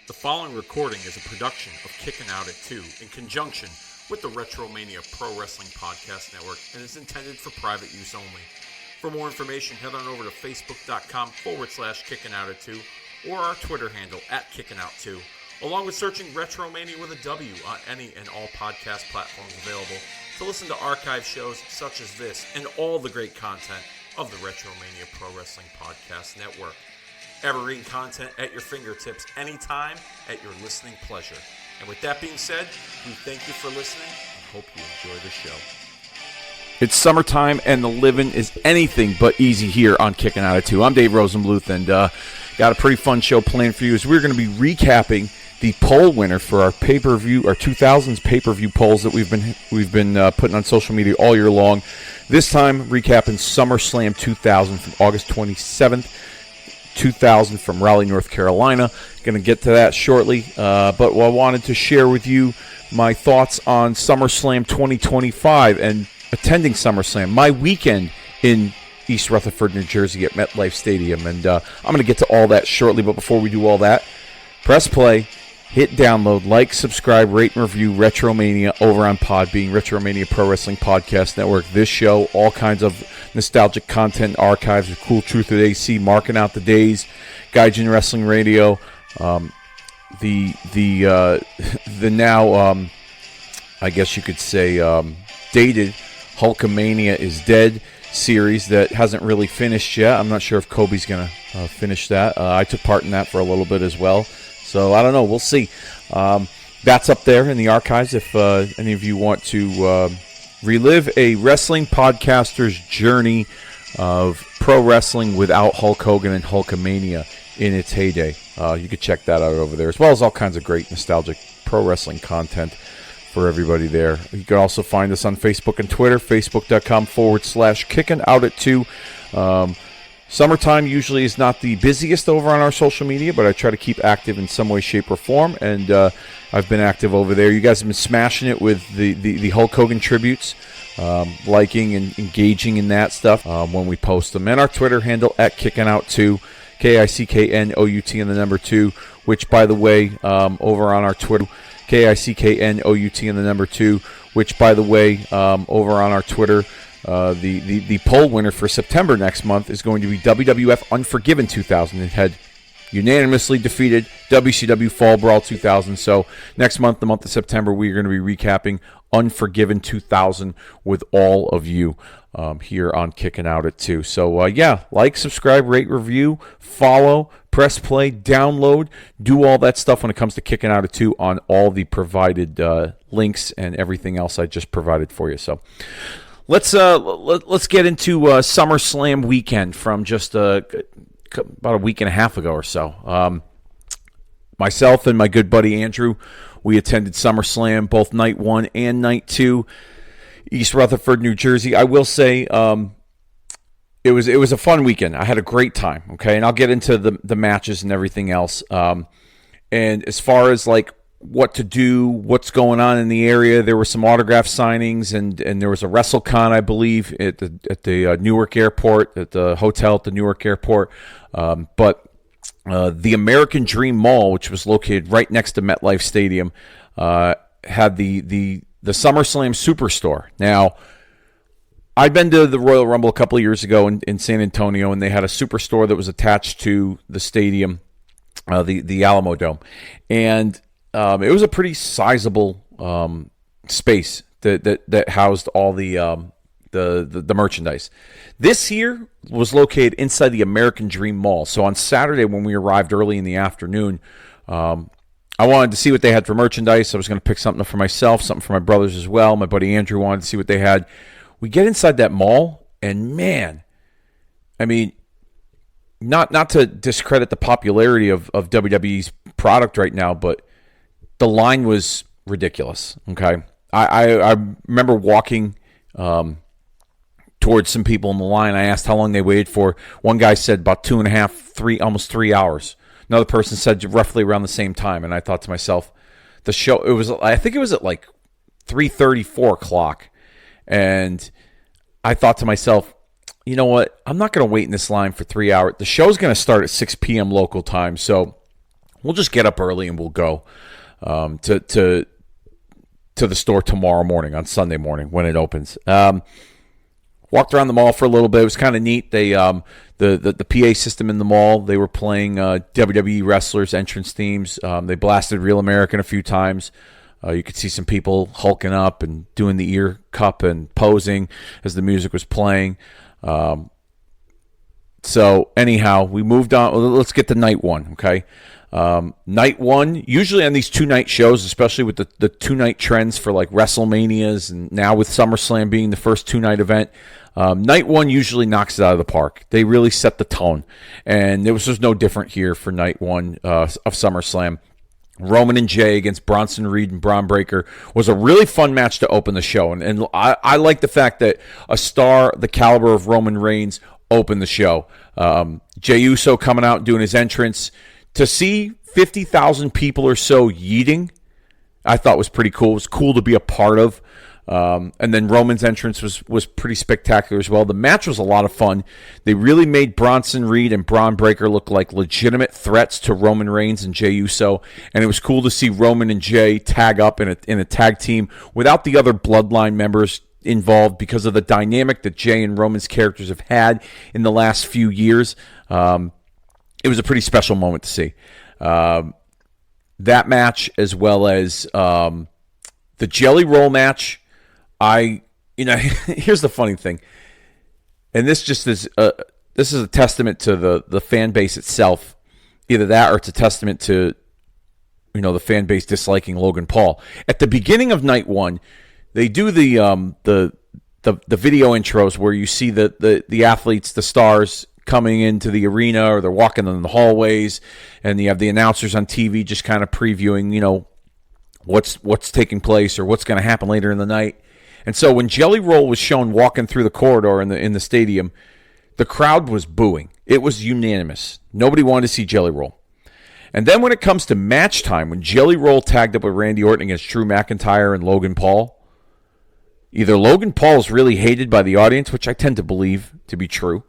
The following recording is a production of Kickin' Out at 2 in conjunction with the Retromania Pro Wrestling Podcast Network and is intended for private use only. For more information, head on over to facebook.com/Kickin' Out at 2 or our Twitter handle @Kickin' Out 2, along with searching Retromania with a W on any and all podcast platforms available to listen to archive shows such as this and all the great content of the Retromania Pro Wrestling Podcast Network. Evergreen content at your fingertips anytime at your listening pleasure. And with that being said, we thank you for listening and hope you enjoy the show. It's summertime and the living is anything but easy here on Kickin' Out at 2. I'm Dave Rosenbluth and got a pretty fun show planned for you as we're going to be recapping the poll winner for our pay-per-view, our 2000s pay-per-view polls that we've been putting on social media all year long. This time recapping SummerSlam 2000 from August 27th. 2000 from Raleigh, North Carolina. Going to get to that shortly, but I wanted to share with you my thoughts on SummerSlam 2025 and attending SummerSlam, my weekend in East Rutherford, New Jersey at MetLife Stadium, and I'm going to get to all that shortly, but before we do all that, press play, hit download, like, subscribe, rate, and review Retromania over on Podbean, Retromania Pro Wrestling Podcast Network. This show, all kinds of nostalgic content, archives of Cool Truth at AC, Marking Out the Days, Gaijin Wrestling Radio, the now, I guess you could say, dated Hulkamania is Dead series that hasn't really finished yet. I'm not sure if Kobe's going to finish that. I took part in that for a little bit as well. So I don't know. We'll see. That's up there in the archives if any of you want to relive a wrestling podcaster's journey of pro wrestling without Hulk Hogan and Hulkamania in its heyday. You could check that out over there, as well as all kinds of great nostalgic pro wrestling content for everybody there. You can also find us on Facebook and Twitter, facebook.com/Kickin' Out at 2. Summertime usually is not the busiest over on our social media, but I try to keep active in some way, shape, or form, and I've been active over there. You guys have been smashing it with the Hulk Hogan tributes, liking and engaging in that stuff when we post them. And our Twitter handle @KickinOut2, KICKNOUT and the number 2, which, by the way, over on our Twitter, KICKNOUT and the number 2, which, by the way, over on our Twitter, the poll winner for September next month is going to be WWF Unforgiven 2000. It had unanimously defeated WCW Fall Brawl 2000. So next month, the month of September, we're going to be recapping Unforgiven 2000 with all of you here on Kickin' Out at 2. So yeah, like, subscribe, rate, review, follow, press play, download, do all that stuff when it comes to Kickin' Out at 2 on all the provided links and everything else I just provided for you. So let's get into SummerSlam weekend from just about a week and a half ago or so. Myself and my good buddy Andrew, we attended SummerSlam both night 1 and night 2, East Rutherford, New Jersey. I will say it was a fun weekend. I had a great time. Okay, and I'll get into the matches and everything else. And as far as like what to do, what's going on in the area, there were some autograph signings, and there was a WrestleCon, I believe, at the Newark Airport, at the hotel at the Newark Airport. But the American Dream Mall, which was located right next to MetLife Stadium, had the SummerSlam Superstore. Now, I'd been to the Royal Rumble a couple of years ago in San Antonio, and they had a Superstore that was attached to the stadium, the Alamo Dome, and it was a pretty sizable space that housed all the merchandise. This here was located inside the American Dream Mall. So on Saturday when we arrived early in the afternoon, I wanted to see what they had for merchandise. I was going to pick something up for myself, something for my brothers as well. My buddy Andrew wanted to see what they had. We get inside that mall, and man, I mean, not to discredit the popularity of WWE's product right now, but the line was ridiculous. Okay, I remember walking towards some people in the line. I asked how long they waited for. One guy said about 2.5, 3, almost 3 hours. Another person said roughly around the same time. And I thought to myself, I think it was at like 3:30, 4 o'clock. And I thought to myself, you know what? I'm not going to wait in this line for 3 hours. The show's going to start at 6 p.m. local time. So we'll just get up early and we'll go to the store tomorrow morning, on Sunday morning when it opens. Walked around the mall for a little bit. It was kind of neat. They the PA system in the mall, they were playing WWE wrestlers' entrance themes. They blasted Real American a few times. You could see some people hulking up and doing the ear cup and posing as the music was playing. So anyhow, we moved on. Let's get to night one, okay? Night one, usually on these two-night shows, especially with the two-night trends for like WrestleManias and now with SummerSlam being the first two-night event, night one usually knocks it out of the park. They really set the tone. And it was just no different here for night one of SummerSlam. Roman and Jay against Bronson Reed and Braun Breaker was a really fun match to open the show. And I like the fact that a star the caliber of Roman Reigns opened the show. Jey Uso coming out and doing his entrance. To see 50,000 people or so yeeting, I thought was pretty cool. It was cool to be a part of. And then Roman's entrance was pretty spectacular as well. The match was a lot of fun. They really made Bronson Reed and Braun Breaker look like legitimate threats to Roman Reigns and Jey Uso. And it was cool to see Roman and Jay tag up in a tag team without the other Bloodline members involved because of the dynamic that Jay and Roman's characters have had in the last few years. It was a pretty special moment to see. That match, as well as the Jelly Roll match. Here's the funny thing, and this just is this is a testament to the fan base itself. Either that, or it's a testament to the fan base disliking Logan Paul. At the beginning of night one, they do the video intros where you see the athletes, the stars, coming into the arena, or they're walking in the hallways, and you have the announcers on TV just kind of previewing, what's taking place or what's going to happen later in the night. And so when Jelly Roll was shown walking through the corridor in the stadium, the crowd was booing. It was unanimous. Nobody wanted to see Jelly Roll. And then when it comes to match time, when Jelly Roll tagged up with Randy Orton against Drew McIntyre and Logan Paul, either Logan Paul is really hated by the audience, which I tend to believe to be true,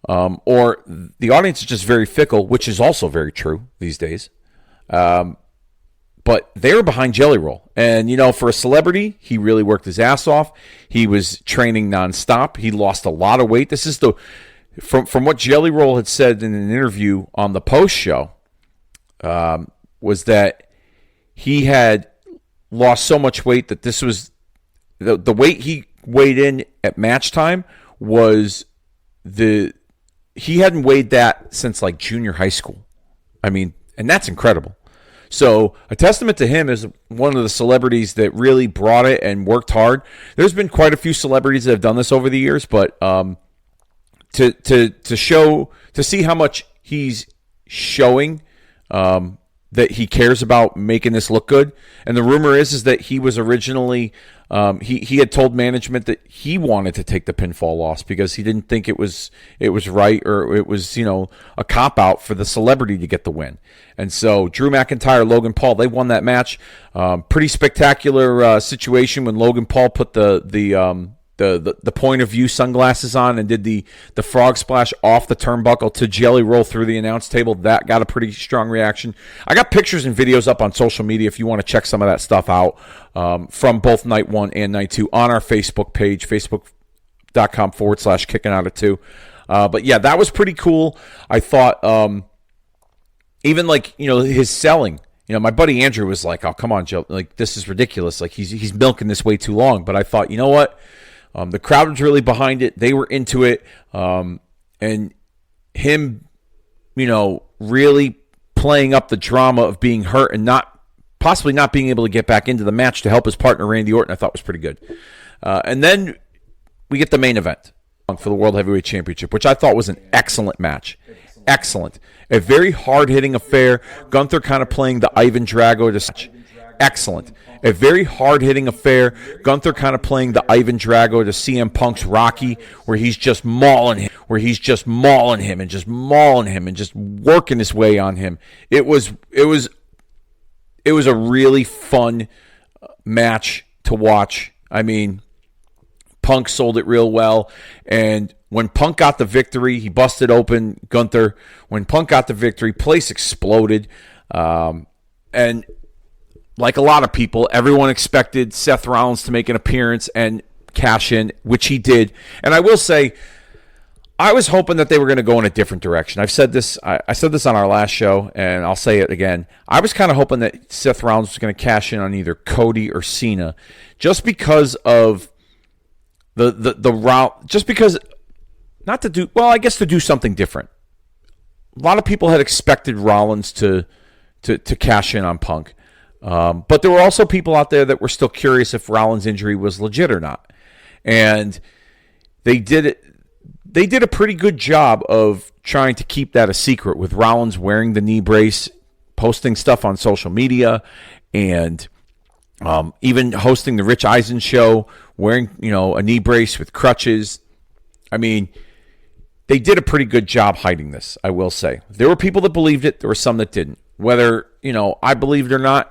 or the audience is just very fickle, which is also very true these days. But they were behind Jelly Roll. And, for a celebrity, he really worked his ass off. He was training nonstop. He lost a lot of weight. This is from what Jelly Roll had said in an interview on the post show, was that he had lost so much weight that this was the weight he weighed in at match time was he hadn't weighed that since like junior high school. I mean, and that's incredible. So a testament to him as one of the celebrities that really brought it and worked hard. There's been quite a few celebrities that have done this over the years, but to see how much he's showing that he cares about making this look good. And the rumor is that he was originally he had told management that he wanted to take the pinfall loss because he didn't think it was right, or it was a cop out for the celebrity to get the win. And so Drew McIntyre, Logan Paul, they won that match. Pretty spectacular situation when Logan Paul put the point of view sunglasses on and did the frog splash off the turnbuckle to Jelly Roll through the announce table. That got a pretty strong reaction. I got pictures and videos up on social media if you want to check some of that stuff out from both night one and night two on our Facebook page, facebook.com/kickingout2. But yeah, that was pretty cool. I thought even his selling. My buddy Andrew was like, "Oh, come on, Joe! Like, this is ridiculous. Like, he's milking this way too long." But I thought, you know what? The crowd was really behind it. They were into it, and him, really playing up the drama of being hurt and possibly not being able to get back into the match to help his partner Randy Orton, I thought was pretty good. And then we get the main event for the World Heavyweight Championship, which I thought was an excellent match. Excellent. A very hard-hitting affair. Gunther kind of playing the Ivan Drago to excellent. A very hard-hitting affair. Gunther kind of playing the Ivan Drago to CM Punk's Rocky, where he's just mauling him, and just working his way on him. It was a really fun match to watch. I mean, Punk sold it real well, and when Punk got the victory, he busted open Gunther. When Punk got the victory, place exploded. And like a lot of people, everyone expected Seth Rollins to make an appearance and cash in, which he did. And I will say, I was hoping that they were going to go in a different direction. I've said this. I said this on our last show, and I'll say it again. I was kind of hoping that Seth Rollins was going to cash in on either Cody or Cena, just because of the route. Just because, not to do well, I guess to do something different. A lot of people had expected Rollins to cash in on Punk. But there were also people out there that were still curious if Rollins' injury was legit or not. And they did a pretty good job of trying to keep that a secret, with Rollins wearing the knee brace, posting stuff on social media, and even hosting the Rich Eisen show, wearing a knee brace with crutches. I mean, they did a pretty good job hiding this, I will say. There were people that believed it. There were some that didn't. Whether I believed it or not,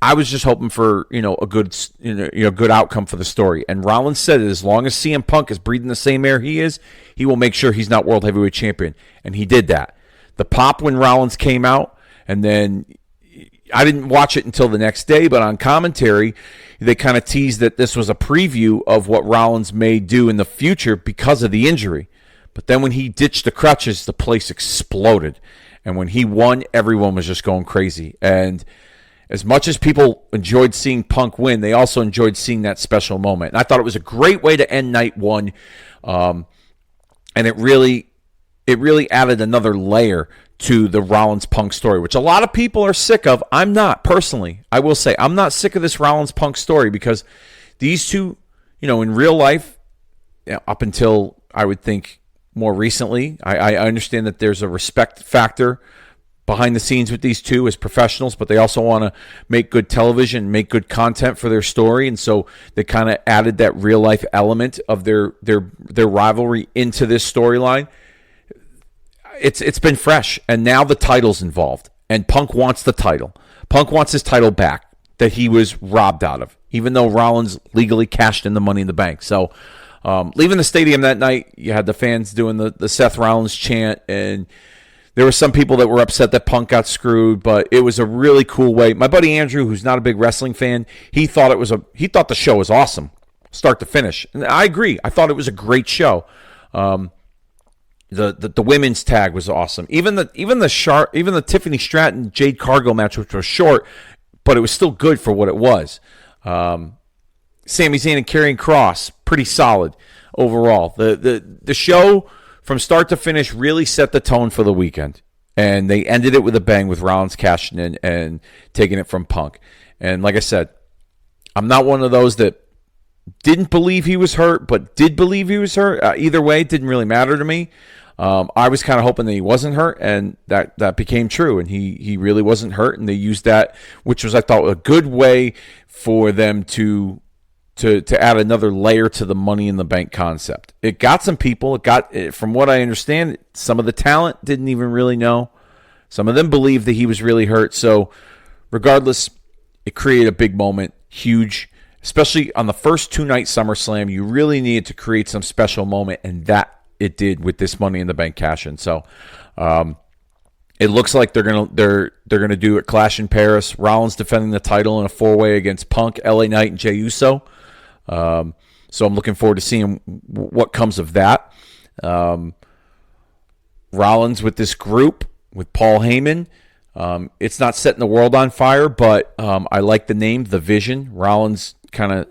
I was just hoping for a good outcome for the story. And Rollins said that as long as CM Punk is breathing the same air he is, he will make sure he's not World Heavyweight Champion. And he did that. The pop when Rollins came out, and then I didn't watch it until the next day, but on commentary, they kind of teased that this was a preview of what Rollins may do in the future because of the injury. But then when he ditched the crutches, the place exploded. And when he won, everyone was just going crazy. And as much as people enjoyed seeing Punk win, they also enjoyed seeing that special moment. And I thought it was a great way to end night one. And it really added another layer to the Rollins-Punk story, which a lot of people are sick of. I'm not, personally. I will say, I'm not sick of this Rollins-Punk story, because these two, in real life, up until, I would think, more recently, I understand that there's a respect factor behind the scenes with these two as professionals, but they also want to make good television, make good content for their story, and so they kind of added that real life element of their rivalry into this storyline. It's been fresh, and now the title's involved, and Punk wants the title. Punk wants his title back that he was robbed out of, even though Rollins legally cashed in the Money in the Bank. So leaving the stadium that night, you had the fans doing the Seth Rollins chant, and there were some people that were upset that Punk got screwed, but it was a really cool way. My buddy Andrew, who's not a big wrestling fan, he thought the show was awesome, start to finish. And I agree. I thought it was a great show. The women's tag was awesome. Even the Tiffany Stratton Jade Cargill match, which was short, but it was still good for what it was. Sami Zayn and Karrion Kross, pretty solid overall. The show, from start to finish, really set the tone for the weekend. And they ended it with a bang, with Rollins cashing in and taking it from Punk. And like I said, I'm not one of those that didn't believe he was hurt, but did believe he was hurt. Either way, it didn't really matter to me. I was kind of hoping that he wasn't hurt, and that became true. And he really wasn't hurt, and they used that, which was, I thought, a good way for them to add another layer to the Money in the Bank concept. It got some people. From what I understand, some of the talent didn't even really know. Some of them believed that he was really hurt. So regardless, it created a big moment, huge, especially on the first two-night SummerSlam. You really needed to create some special moment, and that it did with this Money in the Bank cash-in. So it looks like they're gonna do a Clash in Paris. Rollins defending the title in a four-way against Punk, LA Knight, and Jey Uso. So I'm looking forward to seeing what comes of that. Rollins with this group, with Paul Heyman. It's not setting the world on fire, but I like the name, The Vision. Rollins kind of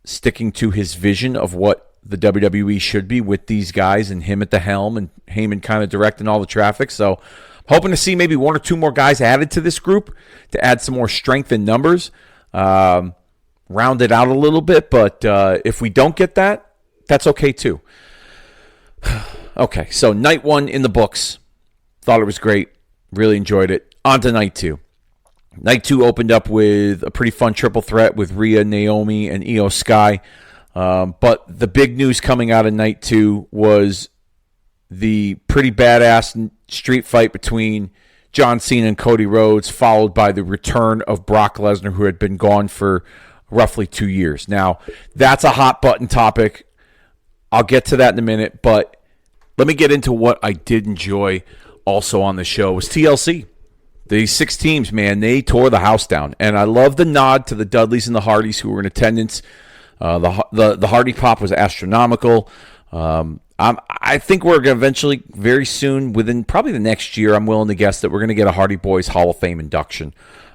sticking to his vision of what the WWE should be with these guys and him at the helm, and Heyman kind of directing all the traffic. So hoping to see maybe one or two more guys added to this group to add some more strength in numbers. Round it out a little bit, but if we don't get that, that's okay too. Okay, so night one in the books. Thought it was great. Really enjoyed it. On to night two. Night two opened up with a pretty fun triple threat with Rhea, Naomi, and Io Sky. But the big news coming out of night two was the pretty badass street fight between John Cena and Cody Rhodes, followed by the return of Brock Lesnar, who had been gone for roughly 2 years. Now, that's a hot button topic. I'll get to that in a minute, but let me get into what I did enjoy also on the show was TLC. These 6 teams, man, they tore the house down. And I love the nod to the Dudleys and the Hardys who were in attendance. The Hardy Pop was astronomical. I think we're going to eventually, very soon, within probably the next year, I'm willing to guess that we're going to get a Hardy Boys Hall of Fame induction,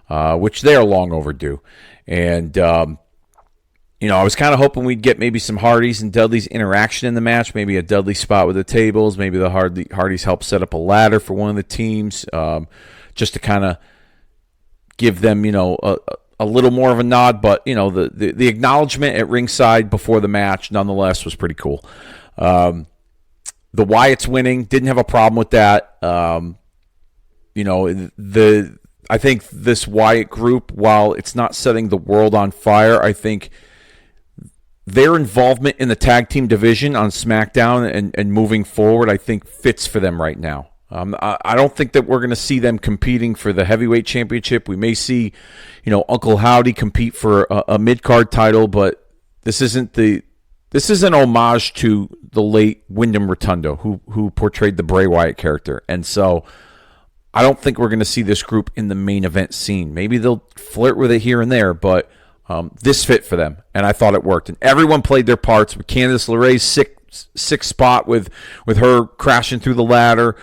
which they are long overdue. And, I was kind of hoping we'd get maybe some Hardys and Dudleys interaction in the match, maybe a Dudley spot with the tables, maybe the Hardys help set up a ladder for one of the teams, just to kind of give them, a little more of a nod. But, the acknowledgement at ringside before the match, nonetheless, was pretty cool. The Wyatts winning, didn't have a problem with that. I think this Wyatt group, while it's not setting the world on fire, I think their involvement in the tag team division on SmackDown and moving forward, I think fits for them right now. I don't think that we're going to see them competing for the heavyweight championship. We may see, Uncle Howdy compete for a mid-card title, but this isn't an homage to the late Wyndham Rotundo, who portrayed the Bray Wyatt character. And so I don't think we're going to see this group in the main event scene. Maybe they'll flirt with it here and there, but this fit for them, and I thought it worked. And everyone played their parts with Candice LeRae's sick spot with her crashing through the ladder.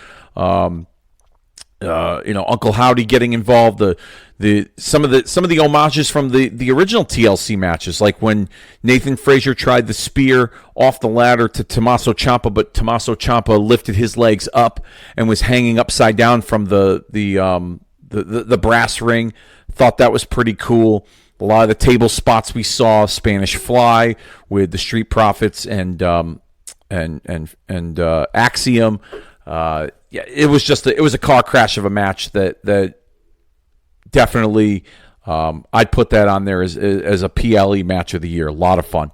Uncle Howdy getting involved. Some of the homages from the original TLC matches, like when Nathan Frazier tried the spear off the ladder to Tommaso Ciampa, but Tommaso Ciampa lifted his legs up and was hanging upside down from the brass ring. Thought that was pretty cool. A lot of the table spots we saw, Spanish Fly with the Street Profits and Axiom. It was a car crash of a match that definitely I'd put that on there as a PLE match of the year. A lot of fun.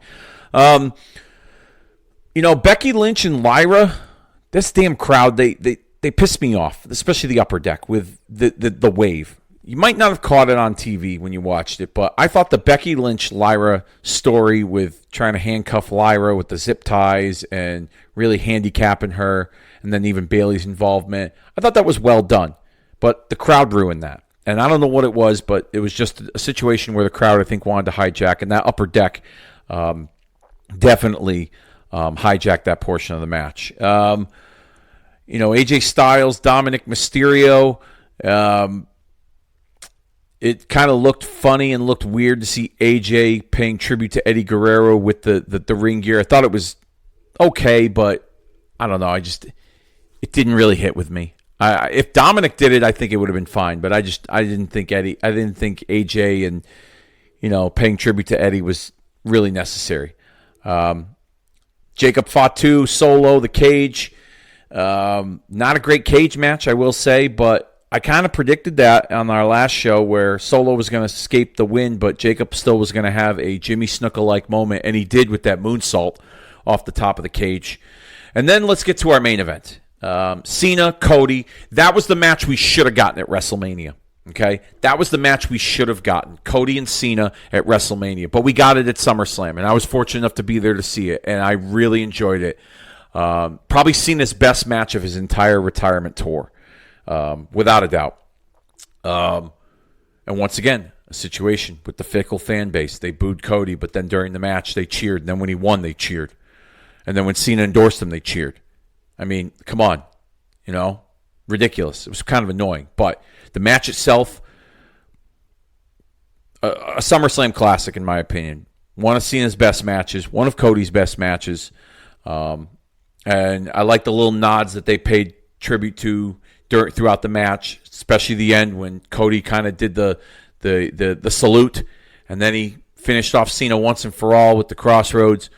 Becky Lynch and Lyra, this damn crowd, they pissed me off, especially the upper deck with the wave. You might not have caught it on TV when you watched it, but I thought the Becky Lynch-Lyra story with trying to handcuff Lyra with the zip ties and really handicapping her, and then even Bayley's involvement, I thought that was well done. But the crowd ruined that. And I don't know what it was, but it was just a situation where the crowd, I think, wanted to hijack, and that upper deck definitely hijacked that portion of the match. AJ Styles, Dominic Mysterio, it kind of looked funny and looked weird to see AJ paying tribute to Eddie Guerrero with the ring gear. I thought it was okay, but I don't know. It didn't really hit with me. If Dominic did it, I think it would have been fine. But I didn't think AJ and paying tribute to Eddie was really necessary. Jacob Fatu solo the cage. Not a great cage match, I will say, but I kind of predicted that on our last show where Solo was going to escape the win, but Jacob still was going to have a Jimmy Snuka-like moment, and he did with that moonsault off the top of the cage. And then let's get to our main event. Cena, Cody. That was the match we should have gotten at WrestleMania. Okay? That was the match we should have gotten. Cody and Cena at WrestleMania. But we got it at SummerSlam, and I was fortunate enough to be there to see it, and I really enjoyed it. Probably Cena's best match of his entire retirement tour. Without a doubt. And once again, a situation with the fickle fan base. They booed Cody, but then during the match, they cheered. And then when he won, they cheered. And then when Cena endorsed him, they cheered. I mean, come on. Ridiculous. It was kind of annoying. But the match itself, a SummerSlam classic, in my opinion. One of Cena's best matches. One of Cody's best matches. And I like the little nods that they paid tribute to throughout the match, especially the end when Cody kind of did the salute, and then he finished off Cena once and for all with the Crossroads.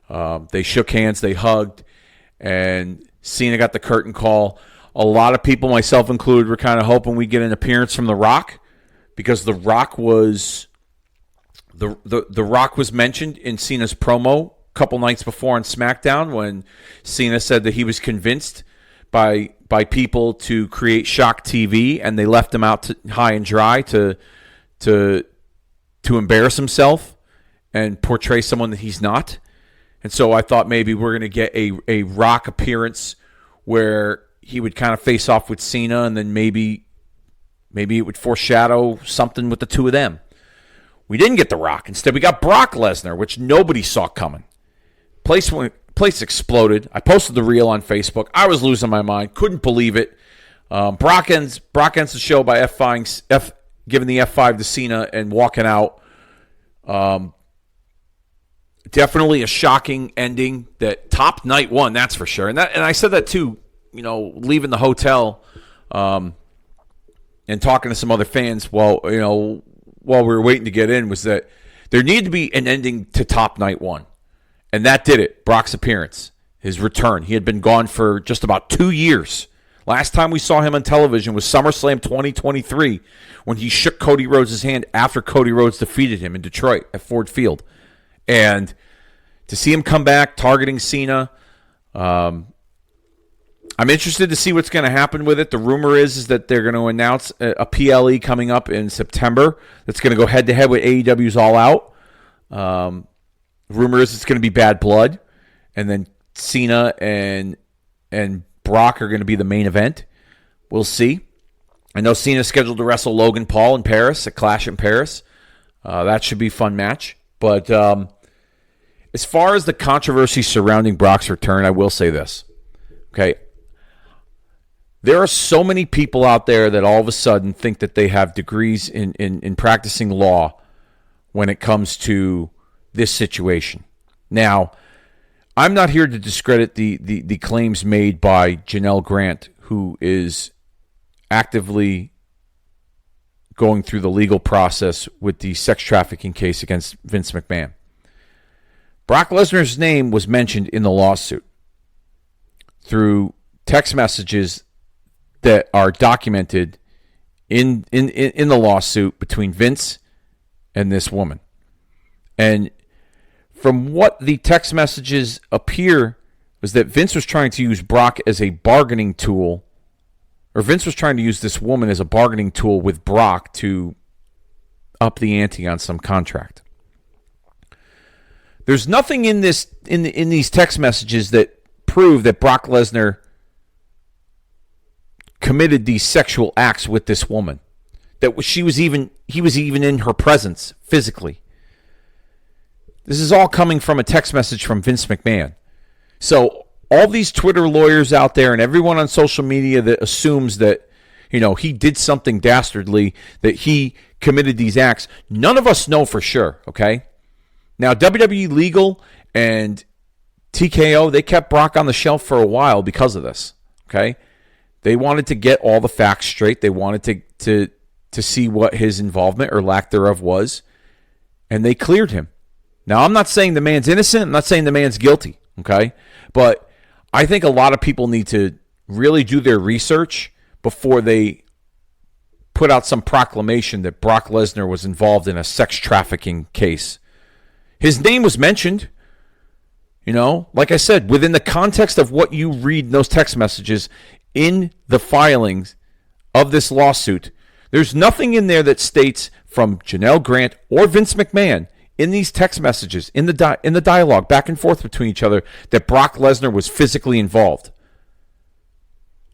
They shook hands, they hugged, and Cena got the curtain call. A lot of people, myself included, were kind of hoping we'd get an appearance from The Rock, because The Rock was the Rock was mentioned in Cena's promo a couple nights before on SmackDown when Cena said that he was convinced by people to create shock TV, and they left him out high and dry to embarrass himself and portray someone that he's not. And so I thought maybe we're going to get a Rock appearance where he would kind of face off with Cena, and then maybe Maybe it would foreshadow something with the two of them. We didn't get The Rock. Instead, we got Brock Lesnar, which nobody saw coming. Place exploded. I posted the reel on Facebook. I was losing my mind. Couldn't believe it. Brock ends the show by giving the F5 to Cena and walking out. Definitely a shocking ending that topped night one, that's for sure. And I said that too, leaving the hotel and talking to some other fans while we were waiting to get in, was that there needed to be an ending to top night one. And that did it. Brock's appearance, his return. He had been gone for just about 2 years. Last time we saw him on television was SummerSlam 2023, when he shook Cody Rhodes' hand after Cody Rhodes defeated him in Detroit at Ford Field. And to see him come back targeting Cena, I'm interested to see what's going to happen with it. The rumor is that they're going to announce a PLE coming up in September that's going to go head-to-head with AEW's All Out. Rumor is it's going to be Bad Blood, and then Cena and Brock are going to be the main event. We'll see. I know Cena's scheduled to wrestle Logan Paul in Paris, a Clash in Paris. That should be a fun match. But as far as the controversy surrounding Brock's return, I will say this. Okay. There are so many people out there that all of a sudden think that they have degrees in practicing law when it comes to this situation. Now, I'm not here to discredit the claims made by Janelle Grant, who is actively going through the legal process with the sex trafficking case against Vince McMahon. Brock Lesnar's name was mentioned in the lawsuit through text messages that are documented in the lawsuit between Vince and this woman. And from what the text messages appear, was that Vince was trying to use Brock as a bargaining tool, or Vince was trying to use this woman as a bargaining tool with Brock to up the ante on some contract. There's nothing in these text messages that prove that Brock Lesnar committed these sexual acts with this woman, that he was even in her presence physically. This is all coming from a text message from Vince McMahon. So all these Twitter lawyers out there and everyone on social media that assumes that, he did something dastardly, that he committed these acts, none of us know for sure, okay? Now, WWE Legal and TKO, they kept Brock on the shelf for a while because of this, okay? They wanted to get all the facts straight. They wanted to see what his involvement or lack thereof was, and they cleared him. Now, I'm not saying the man's innocent. I'm not saying the man's guilty, okay? But I think a lot of people need to really do their research before they put out some proclamation that Brock Lesnar was involved in a sex trafficking case. His name was mentioned, like I said, within the context of what you read in those text messages in the filings of this lawsuit. There's nothing in there that states from Janelle Grant or Vince McMahon in these text messages, in the dialogue back and forth between each other, that Brock Lesnar was physically involved.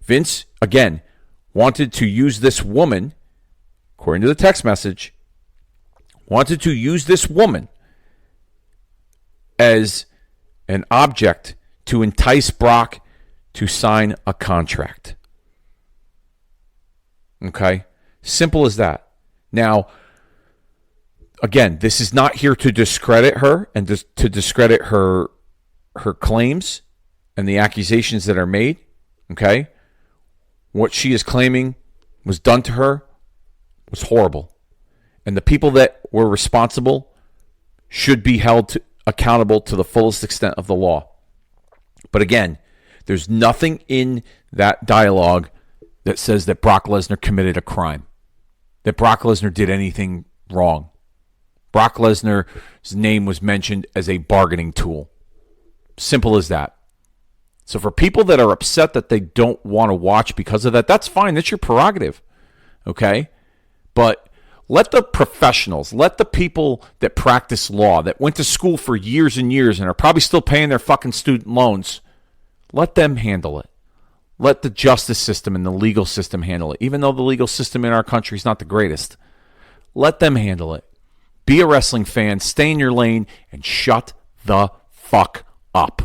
Vince, again, wanted to use this woman, according to the text message, wanted to use this woman as an object to entice Brock to sign a contract. Okay? Simple as that. Now, again, this is not here to discredit her and to discredit her claims and the accusations that are made. Okay? What she is claiming was done to her was horrible. And the people that were responsible should be held accountable to the fullest extent of the law. But again, there's nothing in that dialogue that says that Brock Lesnar committed a crime, that Brock Lesnar did anything wrong. Brock Lesnar's name was mentioned as a bargaining tool. Simple as that. So for people that are upset that they don't want to watch because of that, that's fine. That's your prerogative. Okay? But let the professionals, let the people that practice law, that went to school for years and years and are probably still paying their fucking student loans, let them handle it. Let the justice system and the legal system handle it. Even though the legal system in our country is not the greatest, let them handle it. Be a wrestling fan, stay in your lane, and shut the fuck up.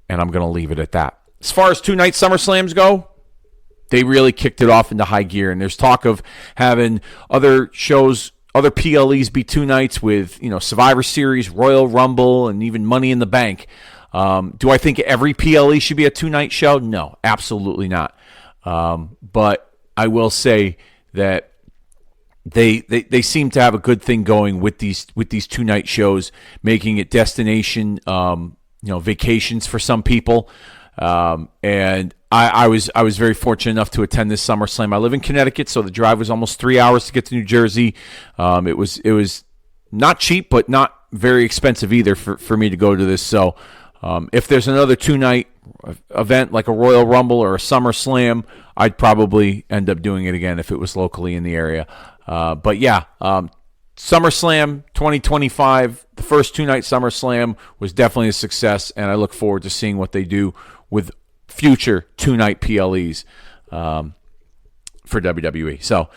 And I'm going to leave it at that. As far as two-night SummerSlams go, they really kicked it off into high gear. And there's talk of having other shows, other PLEs be two nights with, Survivor Series, Royal Rumble, and even Money in the Bank. Do I think every PLE should be a two-night show? No, absolutely not. But I will say that they seem to have a good thing going with these two-night shows, making it destination vacations for some people. And I was very fortunate enough to attend this SummerSlam. I live in Connecticut, so the drive was almost 3 hours to get to New Jersey. It was not cheap, but not very expensive either for me to go to this. So if there's another two-night event like a Royal Rumble or a SummerSlam, I'd probably end up doing it again if it was locally in the area. But yeah, SummerSlam 2025, the first two-night SummerSlam was definitely a success, and I look forward to seeing what they do with future two-night PLEs for WWE. So,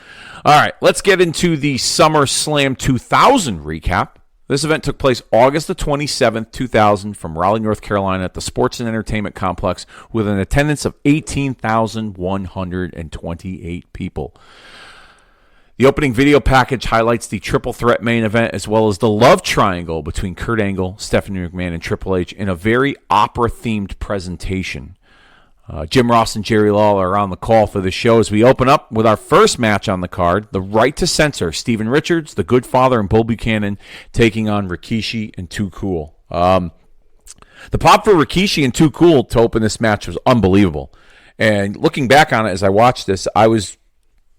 all right, let's get into the SummerSlam 2000 recap. This event took place August the 27th, 2000 from Raleigh, North Carolina at the Sports and Entertainment Complex with an attendance of 18,128 people. The opening video package highlights the triple threat main event as well as the love triangle between Kurt Angle, Stephanie McMahon, and Triple H in a very opera-themed presentation. Jim Ross and Jerry Lawler are on the call for the show as we open up with our first match on the card, the Right to Censor, Steven Richards, The Good Father, and Bull Buchanan taking on Rikishi and Too Cool. The pop for Rikishi and Too Cool to open this match was unbelievable. And looking back on it as I watched this, I was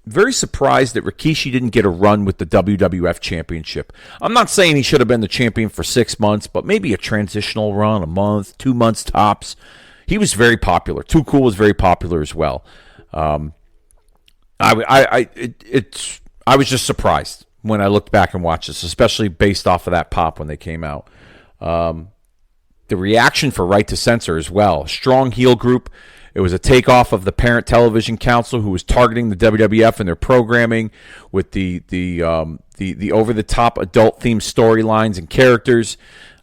very surprised that Rikishi didn't get a run with the WWF Championship. I'm not saying he should have been the champion for 6 months, but maybe a transitional run, a month, 2 months tops. He was very popular. Too Cool was very popular as well. I was just surprised when I looked back and watched this, especially based off of that pop when they came out. The reaction for Right to Censor as well. Strong heel group. It was a takeoff of the Parent Television Council, who was targeting the WWF and their programming with the over-the-top adult-themed storylines and characters.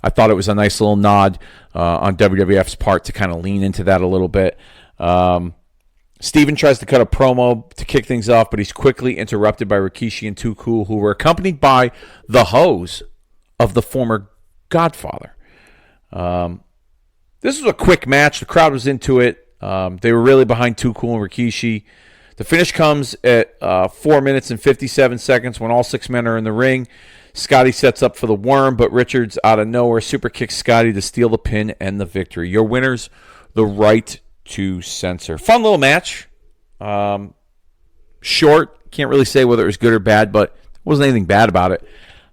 I thought it was a nice little nod on WWF's part to kind of lean into that a little bit. Steven tries to cut a promo to kick things off, but he's quickly interrupted by Rikishi and Too Cool, who were accompanied by the hose of the former Godfather. This was a quick match. The crowd was into it. They were really behind Too Cool and Rikishi. The finish comes at 4 minutes and 57 seconds when all 6 men are in the ring. Scotty sets up for the worm, but Richards out of nowhere super kicks Scotty to steal the pin and the victory. Your winners, the Right to Censor. Fun little match. Short. Can't really say whether it was good or bad, but there wasn't anything bad about it.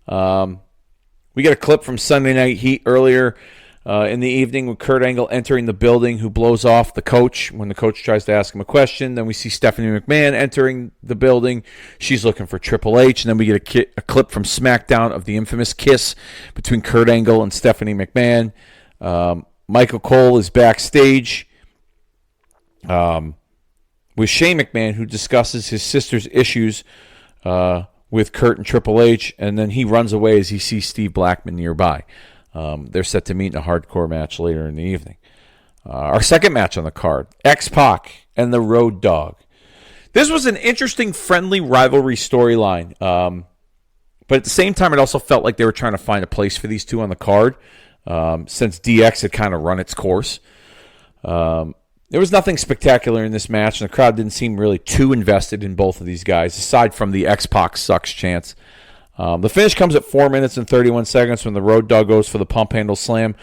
We got a clip from Sunday Night Heat earlier in the evening with Kurt Angle entering the building, who blows off the coach when the coach tries to ask him a question. Then we see Stephanie McMahon entering the building. She's looking for Triple H. And then we get a clip from SmackDown of the infamous kiss between Kurt Angle and Stephanie McMahon. Michael Cole is backstage with Shane McMahon, who discusses his sister's issues with Kurt and Triple H. And then he runs away as he sees Steve Blackman nearby. They're set to meet in a hardcore match later in the evening. Our second match on the card, X-Pac and the Road Dogg. This was an interesting, friendly rivalry storyline. But at the same time, it also felt like they were trying to find a place for these two on the card since DX had kind of run its course. There was nothing spectacular in this match, and the crowd didn't seem really too invested in both of these guys, aside from the X-Pac sucks chants. The finish comes at 4 minutes and 31 seconds when the Road Dogg goes for the pump handle slam.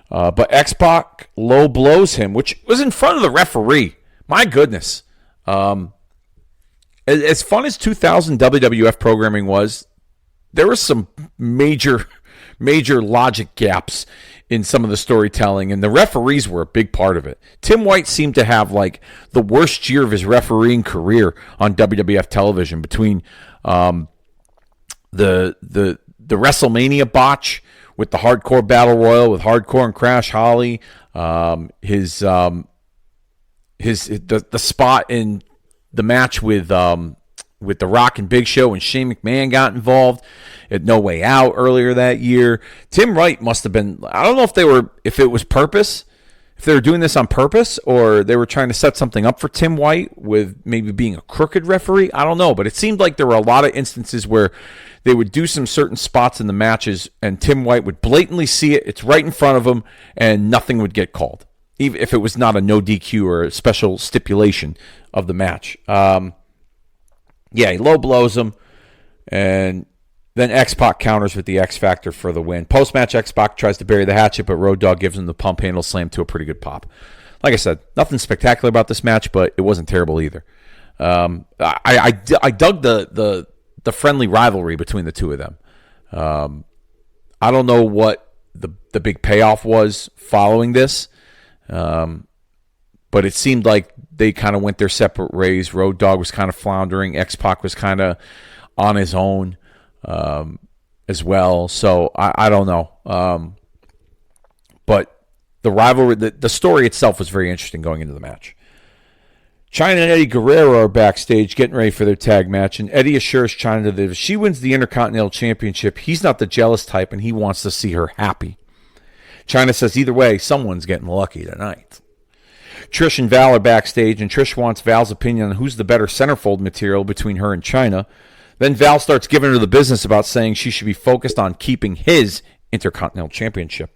But X-Pac low blows him, which was in front of the referee. My goodness. As fun as 2000 WWF programming was, there were some major logic gaps in some of the storytelling, and the referees were a big part of it. Tim White seemed to have like the worst year of his refereeing career on WWF television between the WrestleMania botch with the Hardcore Battle Royal with Hardcore and Crash Holly, his the spot in the match with The Rock and Big Show, and Shane McMahon got involved at No Way Out earlier that year. Tim Wright must have been, I don't know if it was purpose, if they were doing this on purpose, or they were trying to set something up for Tim White with maybe being a crooked referee. I don't know, but it seemed like there were a lot of instances where they would do some certain spots in the matches, and Tim White would blatantly see it. It's right in front of him, and nothing would get called, even if it was not a no DQ or a special stipulation of the match. He low blows him, and then X-Pac counters with the X Factor for the win. Post-match, X-Pac tries to bury the hatchet, but Road Dogg gives him the pump handle slam to a pretty good pop. Like I said, nothing spectacular about this match, but it wasn't terrible either. I dug the friendly rivalry between the two of them. I don't know what the big payoff was following this, but it seemed like they kind of went their separate ways. Road Dogg was kind of floundering. X-Pac was kind of on his own as well. So I don't know. But the rivalry, the story itself was very interesting going into the match. Chyna and Eddie Guerrero are backstage getting ready for their tag match, and Eddie assures Chyna that if she wins the Intercontinental Championship, he's not the jealous type and he wants to see her happy. Chyna says either way, someone's getting lucky tonight. Trish and Val are backstage, and Trish wants Val's opinion on who's the better centerfold material between her and Chyna. Then Val starts giving her the business about saying she should be focused on keeping his Intercontinental Championship,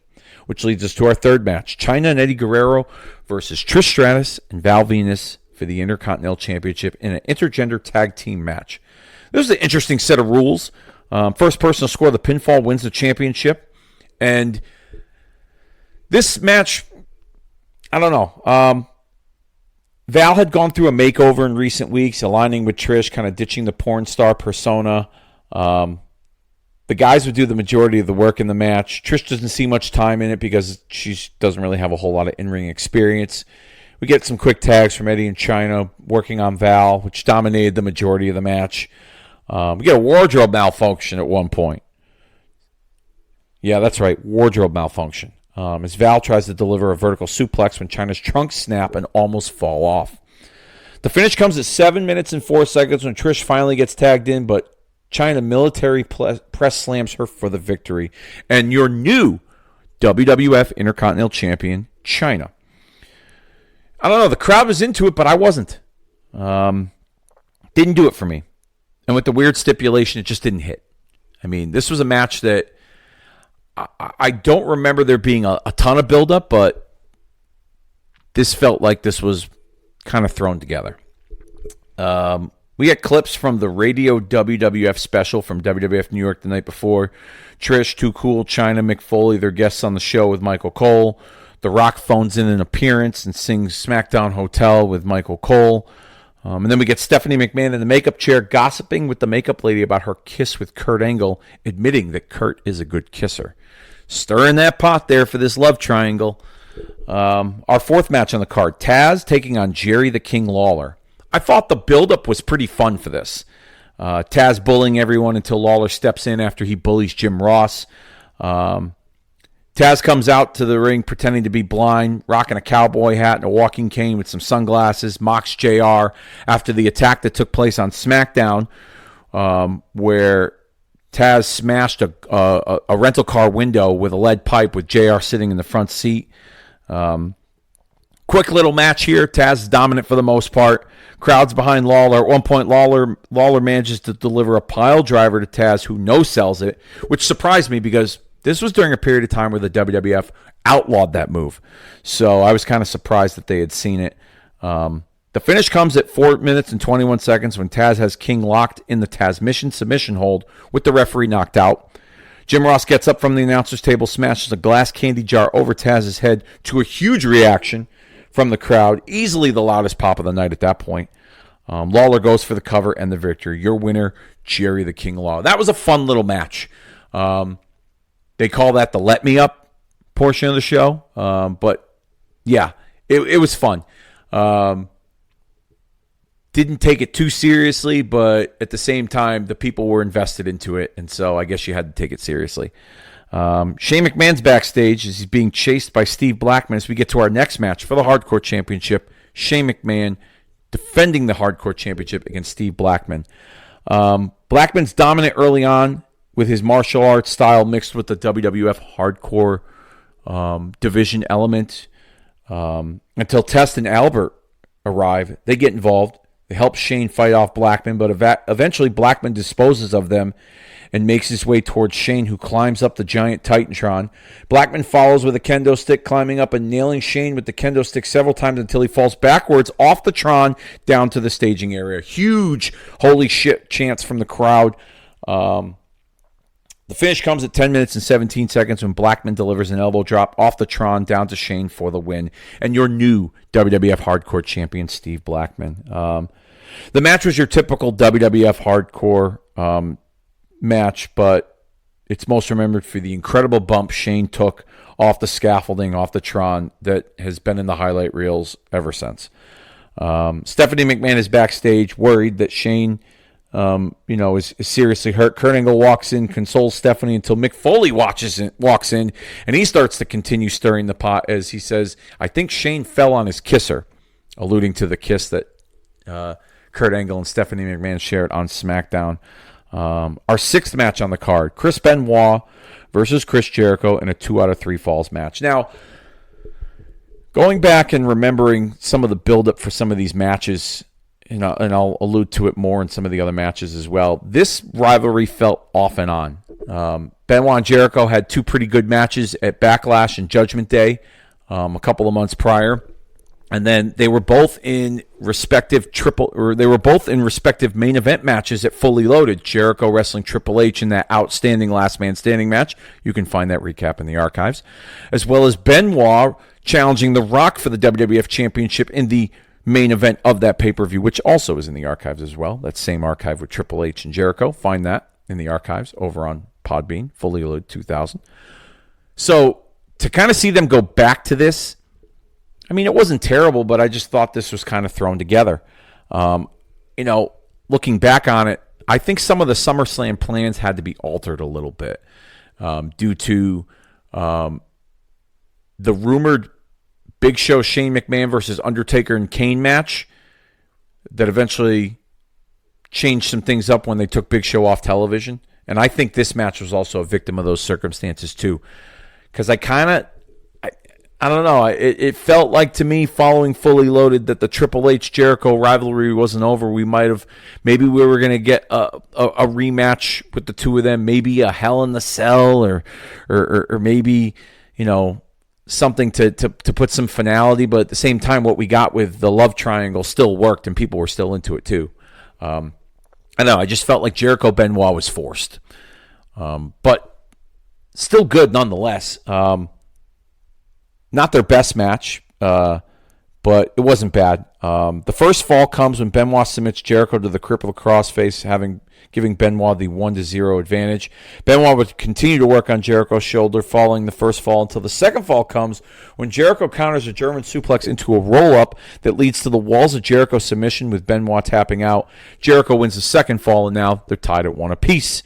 which leads us to our third match, Chyna and Eddie Guerrero versus Trish Stratus and Val Venus for the Intercontinental Championship in an intergender tag team match. This is an interesting set of rules. First person to score the pinfall wins the championship. And this match, I don't know. Val had gone through a makeover in recent weeks, aligning with Trish, kind of ditching the porn star persona. The guys would do the majority of the work in the match. Trish doesn't see much time in it because she doesn't really have a whole lot of in-ring experience. We get some quick tags from Eddie and Chyna working on Val, which dominated the majority of the match. We get a wardrobe malfunction at one point. Yeah, that's right, wardrobe malfunction. As Val tries to deliver a vertical suplex when Chyna's trunks snap and almost fall off. The finish comes at 7 minutes and 4 seconds when Trish finally gets tagged in, but Chyna military press slams her for the victory. And your new WWF Intercontinental Champion, Chyna. I don't know, the crowd was into it, but I wasn't. Didn't do it for me. And with the weird stipulation, it just didn't hit. I mean, this was a match that I don't remember there being a ton of buildup, but this felt like this was kind of thrown together. We get clips from the Radio WWF special from WWF New York the night before. Trish, Too Cool, Chyna, Mick Foley, their guests on the show with Michael Cole. The Rock phones in an appearance and sings SmackDown Hotel with Michael Cole. And then we get Stephanie McMahon in the makeup chair gossiping with the makeup lady about her kiss with Kurt Angle, admitting that Kurt is a good kisser. Stirring that pot there for this love triangle. Our fourth match on the card, Taz taking on Jerry the King Lawler. I thought the build-up was pretty fun for this. Taz bullying everyone until Lawler steps in after he bullies Jim Ross. Taz comes out to the ring pretending to be blind, rocking a cowboy hat and a walking cane with some sunglasses, mocks JR after the attack that took place on SmackDown, where Taz smashed a rental car window with a lead pipe with JR sitting in the front seat. Quick little match here. Taz is dominant for the most part. Crowds behind Lawler. At one point, Lawler manages to deliver a pile driver to Taz, who no-sells it, which surprised me because this was during a period of time where the WWF outlawed that move. So I was kind of surprised that they had seen it. The finish comes at 4 minutes and 21 seconds when Taz has King locked in the Tazmission submission hold with the referee knocked out. Jim Ross gets up from the announcer's table, smashes a glass candy jar over Taz's head to a huge reaction from the crowd. Easily the loudest pop of the night at that point. Lawler goes for the cover and the victory. Your winner, Jerry the King Lawler. That was a fun little match. They call that the Let Me Up portion of the show. But, yeah, it was fun. Didn't take it too seriously, but at the same time, the people were invested into it, and so I guess you had to take it seriously. Shane McMahon's backstage as he's being chased by Steve Blackman as we get to our next match for the Hardcore Championship. Shane McMahon defending the Hardcore Championship against Steve Blackman. Blackman's dominant early on with his martial arts style mixed with the WWF Hardcore division element until Test and Albert arrive. They get involved. They help Shane fight off Blackman, but eventually Blackman disposes of them and makes his way towards Shane, who climbs up the giant Titantron. Blackman follows with a kendo stick, climbing up and nailing Shane with the kendo stick several times until he falls backwards off the Tron down to the staging area. Huge holy shit chants from the crowd. The finish comes at 10 minutes and 17 seconds when Blackman delivers an elbow drop off the Tron down to Shane for the win. And your new WWF Hardcore Champion, Steve Blackman. The match was your typical WWF Hardcore match, but it's most remembered for the incredible bump Shane took off the scaffolding, off the Tron, that has been in the highlight reels ever since. Stephanie McMahon is backstage, worried that Shane is seriously hurt. Kurt Angle walks in, consoles Stephanie until Mick Foley walks in, and he starts to continue stirring the pot as he says, I think Shane fell on his kisser, alluding to the kiss that Kurt Angle and Stephanie McMahon shared on SmackDown. Our sixth match on the card, Chris Benoit versus Chris Jericho in a 2 out of 3 falls match. Now, going back and remembering some of the buildup for some of these matches, and I'll allude to it more in some of the other matches as well, this rivalry felt off and on. Benoit and Jericho had 2 pretty good matches at Backlash and Judgment Day a couple of months prior. And then they were both in respective main event matches at Fully Loaded. Jericho wrestling Triple H in that outstanding Last Man Standing match. You can find that recap in the archives. As well as Benoit challenging The Rock for the WWF Championship in the main event of that pay-per-view, which also is in the archives as well. That same archive with Triple H and Jericho. Find that in the archives over on Podbean, Fully Loaded 2000. So to kind of see them go back to this, I mean, it wasn't terrible, but I just thought this was kind of thrown together. Looking back on it, I think some of the SummerSlam plans had to be altered a little bit due to the rumored Big Show Shane McMahon versus Undertaker and Kane match that eventually changed some things up when they took Big Show off television. And I think this match was also a victim of those circumstances too. Because I don't know. It felt like to me, following Fully Loaded, that the Triple H Jericho rivalry wasn't over. Maybe we were going to get a rematch with the two of them. Maybe a Hell in the Cell, or maybe something to put some finality. But at the same time, what we got with the Love Triangle still worked, and people were still into it too. I know. I just felt like Jericho Benoit was forced, but still good nonetheless. Not their best match, but it wasn't bad. The first fall comes when Benoit submits Jericho to the crippled crossface, giving Benoit the 1-0 advantage. Benoit would continue to work on Jericho's shoulder following the first fall until the second fall comes when Jericho counters a German suplex into a roll-up that leads to the Walls of Jericho submission with Benoit tapping out. Jericho wins the second fall, and now they're tied at 1 apiece.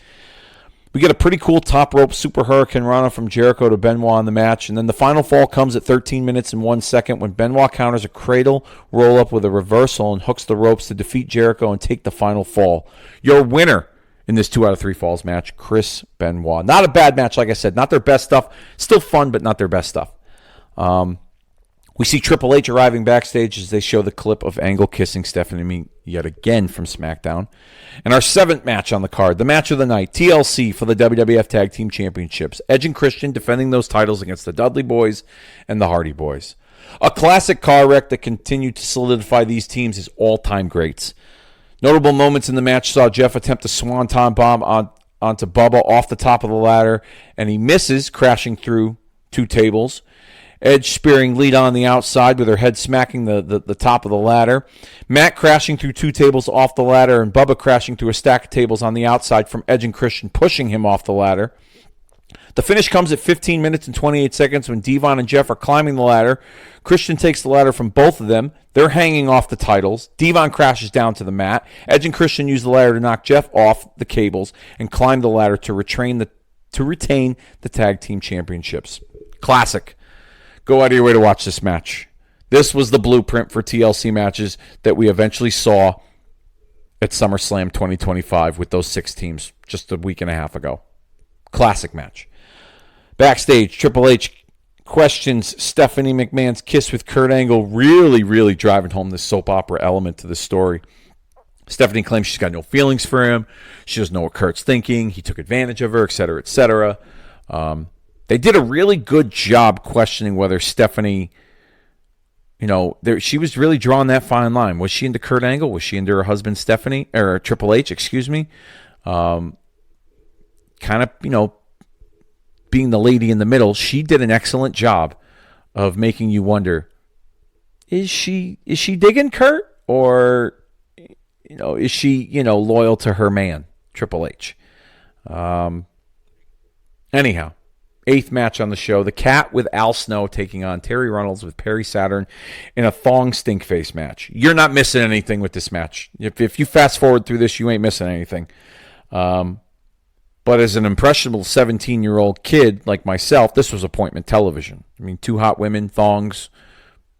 We get a pretty cool top rope Super Hurricane Rana from Jericho to Benoit in the match, and then the final fall comes at 13 minutes and 1 second when Benoit counters a cradle roll-up with a reversal and hooks the ropes to defeat Jericho and take the final fall. Your winner in this 2 out of 3 falls match, Chris Benoit. Not a bad match, like I said. Not their best stuff. Still fun, but not their best stuff. We see Triple H arriving backstage as they show the clip of Angle kissing Stephanie yet again from SmackDown. And our 7th match on the card, the match of the night, TLC for the WWF Tag Team Championships. Edge and Christian defending those titles against the Dudley Boys and the Hardy Boys. A classic car wreck that continued to solidify these teams as all-time greats. Notable moments in the match saw Jeff attempt a swanton bomb onto Bubba off the top of the ladder, and he misses, crashing through 2 tables. Edge spearing Lita on the outside with her head smacking the top of the ladder. Matt crashing through 2 tables off the ladder, and Bubba crashing through a stack of tables on the outside from Edge and Christian pushing him off the ladder. The finish comes at 15 minutes and 28 seconds when Devon and Jeff are climbing the ladder. Christian takes the ladder from both of them. They're hanging off the titles. Devon crashes down to the mat. Edge and Christian use the ladder to knock Jeff off the cables and climb the ladder to retain the Tag Team Championships. Classic. Go out of your way to watch this match. This was the blueprint for TLC matches that we eventually saw at SummerSlam 2025 with those 6 teams just a week and a half ago. Classic match. Backstage, Triple H questions Stephanie McMahon's kiss with Kurt Angle, really, really driving home the soap opera element to the story. Stephanie claims she's got no feelings for him. She doesn't know what Kurt's thinking. He took advantage of her, etc., etc. They did a really good job questioning whether Stephanie, she was really drawing that fine line. Was she into Kurt Angle? Was she into her husband Stephanie, or Triple H, excuse me? Kind of, being the lady in the middle. She did an excellent job of making you wonder, is she digging Kurt, or is she, loyal to her man, Triple H? Anyhow, 8th match on the show, the Cat with Al Snow taking on Terry Runnels with Perry Saturn in a thong stink face match. You're not missing anything with this match. If you fast forward through this, you ain't missing anything. But as an impressionable 17-year-old kid like myself, this was appointment television. I mean, 2 hot women, thongs,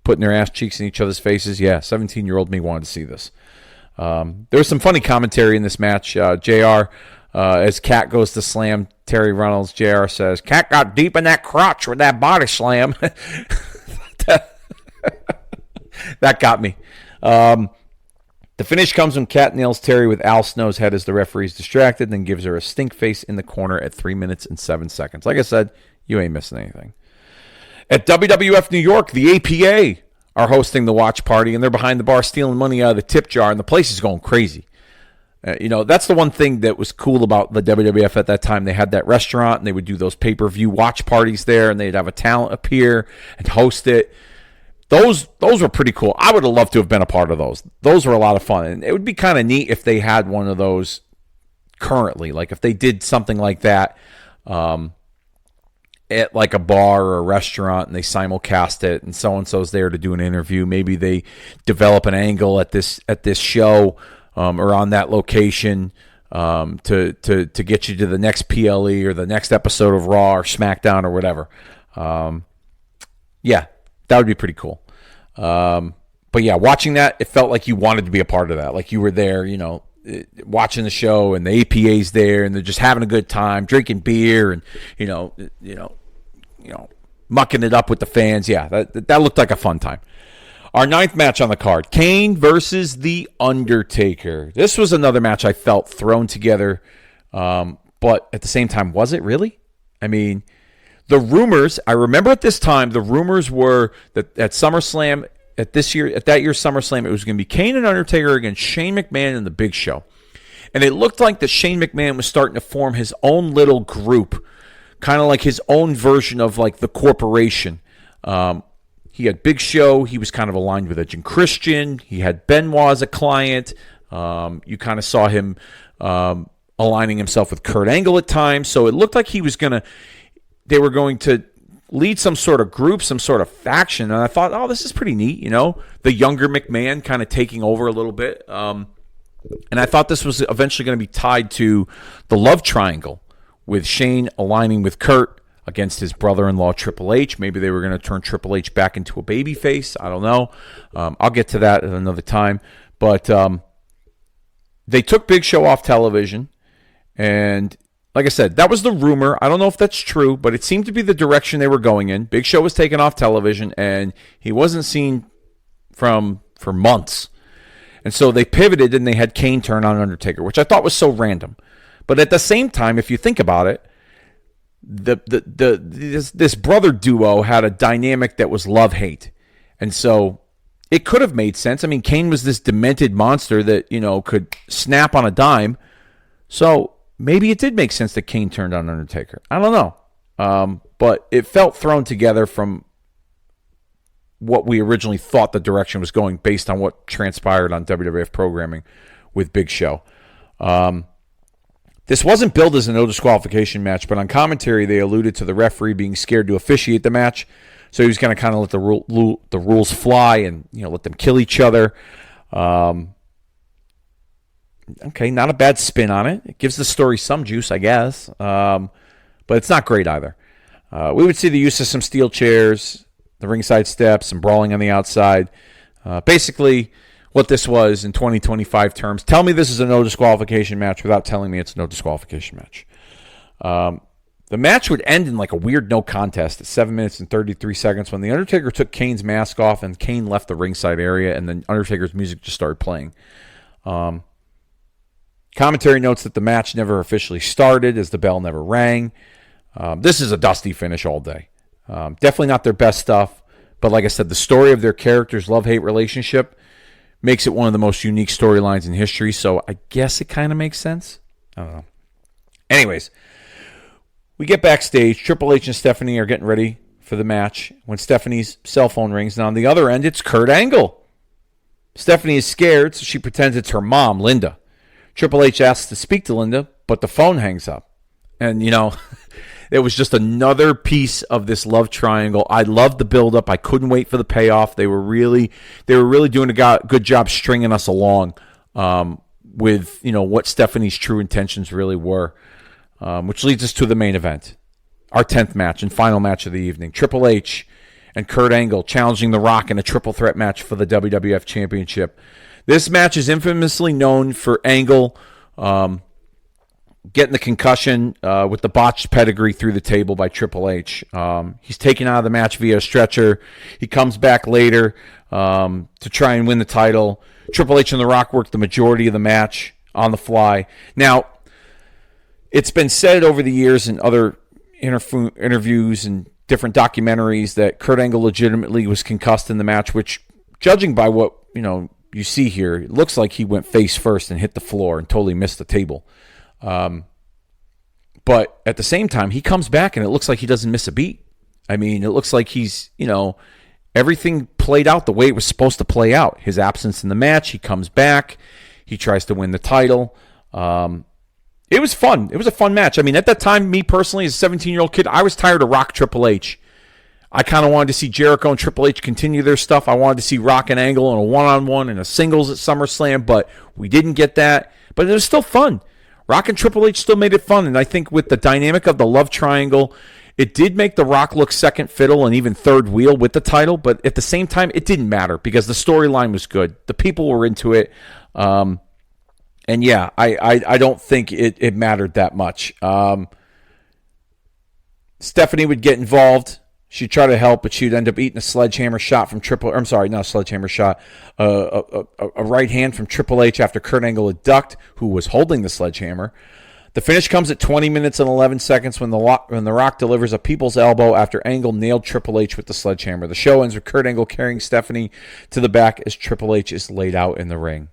putting their ass cheeks in each other's faces. Yeah, 17-year-old me wanted to see this. There was some funny commentary in this match. JR, as Cat goes to slam Terry Runnels, JR says, Cat got deep in that crotch with that body slam. That got me. The finish comes when Cat nails Terry with Al Snow's head as the referee's distracted, then gives her a stink face in the corner at 3 minutes and 7 seconds. Like I said, you ain't missing anything. At WWF New York, the APA are hosting the watch party, and they're behind the bar stealing money out of the tip jar, and the place is going crazy. That's the one thing that was cool about the WWF at that time. They had that restaurant, and they would do those pay-per-view watch parties there, and they'd have a talent appear and host it. Those were pretty cool. I would have loved to have been a part of those. Those were a lot of fun, and it would be kind of neat if they had one of those currently. Like if they did something like that at like a bar or a restaurant, and they simulcast it, and so-and-so's there to do an interview. Maybe they develop an angle at this show or on that location to get you to the next PLE or the next episode of Raw or SmackDown or whatever. Yeah, that would be pretty cool. But yeah, watching that, it felt like you wanted to be a part of that. Like you were there, watching the show, and the APA's there, and they're just having a good time, drinking beer, and mucking it up with the fans. Yeah, that looked like a fun time. Our 9th match on the card, Kane versus The Undertaker. This was another match I felt thrown together, but at the same time, was it really? I mean, the rumors, I remember at this time, the rumors were that at SummerSlam, at that year's SummerSlam, it was going to be Kane and Undertaker against Shane McMahon and The Big Show. And it looked like that Shane McMahon was starting to form his own little group, kind of like his own version of like the corporation. He had Big Show. He was kind of aligned with Edge and Christian. He had Benoit as a client. You kind of saw him aligning himself with Kurt Angle at times. So it looked like they were going to lead some sort of group, some sort of faction. And I thought, oh, this is pretty neat, the younger McMahon kind of taking over a little bit. And I thought this was eventually going to be tied to the love triangle with Shane aligning with Kurt against his brother-in-law Triple H. Maybe they were going to turn Triple H back into a babyface. I don't know. I'll get to that at another time. But they took Big Show off television, and like I said, that was the rumor. I don't know if that's true, but it seemed to be the direction they were going in. Big Show was taken off television, and he wasn't seen for months. And so they pivoted, and they had Kane turn on Undertaker, which I thought was so random. But at the same time, if you think about it, this brother duo had a dynamic that was love-hate. And so it could have made sense. I mean, Kane was this demented monster that, could snap on a dime. So maybe it did make sense that Kane turned on Undertaker. I don't know. But it felt thrown together from what we originally thought the direction was going based on what transpired on WWF programming with Big Show. This wasn't billed as a no disqualification match, but on commentary they alluded to the referee being scared to officiate the match. So he was going to kind of let the rules fly and let them kill each other. Okay, not a bad spin on it. It gives the story some juice, I guess. But it's not great either. We would see the use of some steel chairs, the ringside steps, and brawling on the outside. Basically, what this was in 2025 terms. Tell me this is a no disqualification match without telling me it's a no disqualification match. The match would end in like a weird no contest at 7 minutes and 33 seconds when The Undertaker took Kane's mask off and Kane left the ringside area and then Undertaker's music just started playing. Commentary notes that the match never officially started as the bell never rang. This is a dusty finish all day. Definitely not their best stuff, but like I said, the story of their characters' love-hate relationship makes it one of the most unique storylines in history, so I guess it kind of makes sense. I don't know. Anyways, we get backstage. Triple H and Stephanie are getting ready for the match when Stephanie's cell phone rings. Now, on the other end, it's Kurt Angle. Stephanie is scared, so she pretends it's her mom, Linda. Triple H asks to speak to Linda, but the phone hangs up. And, it was just another piece of this love triangle. I loved the build-up. I couldn't wait for the payoff. They were really doing a good job stringing us along with, what Stephanie's true intentions really were. Which leads us to the main event, our 10th match and final match of the evening. Triple H and Kurt Angle challenging The Rock in a triple threat match for the WWF Championship. This match is infamously known for Angle getting the concussion with the botched pedigree through the table by Triple H. He's taken out of the match via a stretcher. He comes back later to try and win the title. Triple H and The Rock worked the majority of the match on the fly. Now, it's been said over the years in other interviews and different documentaries that Kurt Angle legitimately was concussed in the match, which, judging by what you see here, it looks like he went face first and hit the floor and totally missed the table. But at the same time, he comes back and it looks like he doesn't miss a beat. I mean, it looks like he's, everything played out the way it was supposed to play out. His absence in the match, he comes back, he tries to win the title. It was fun. It was a fun match. I mean, at that time, me personally, as a 17-year-old kid, I was tired of Rock Triple H. I kind of wanted to see Jericho and Triple H continue their stuff. I wanted to see Rock and Angle in a one-on-one and a singles at SummerSlam, but we didn't get that. But it was still fun. Rock and Triple H still made it fun, and I think with the dynamic of the love triangle, it did make The Rock look second fiddle and even third wheel with the title, but at the same time, it didn't matter because the storyline was good. The people were into it. And yeah, I don't think it mattered that much. Stephanie would get involved. She'd try to help, but she'd end up eating a sledgehammer shot from not a sledgehammer shot, a right hand from Triple H after Kurt Angle had ducked, who was holding the sledgehammer. The finish comes at 20 minutes and 11 seconds when The Rock delivers a people's elbow after Angle nailed Triple H with the sledgehammer. The show ends with Kurt Angle carrying Stephanie to the back as Triple H is laid out in the ring.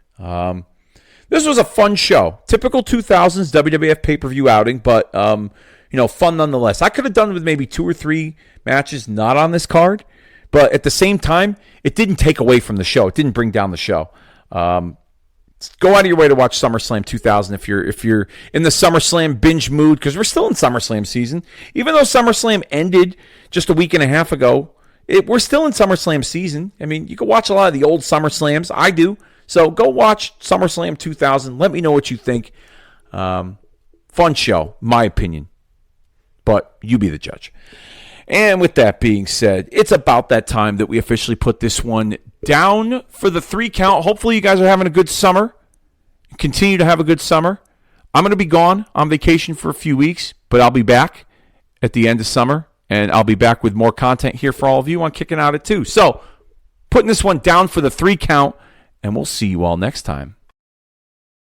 This was a fun show. Typical 2000s WWF pay-per-view outing, but, fun nonetheless. I could have done with maybe 2 or 3 matches not on this card, but at the same time, it didn't take away from the show. It didn't bring down the show. Go out of your way to watch SummerSlam 2000 if you're in the SummerSlam binge mood, because we're still in SummerSlam season. Even though SummerSlam ended just a week and a half ago, we're still in SummerSlam season. I mean, you can watch a lot of the old SummerSlams. I do. So go watch SummerSlam 2000. Let me know what you think. Fun show, my opinion. But you be the judge. And with that being said, it's about that time that we officially put this one down for the 3 count. Hopefully you guys are having a good summer. Continue to have a good summer. I'm going to be gone on vacation for a few weeks, but I'll be back at the end of summer. And I'll be back with more content here for all of you on Kicking Out at 2. So, putting this one down for the 3 count. And we'll see you all next time.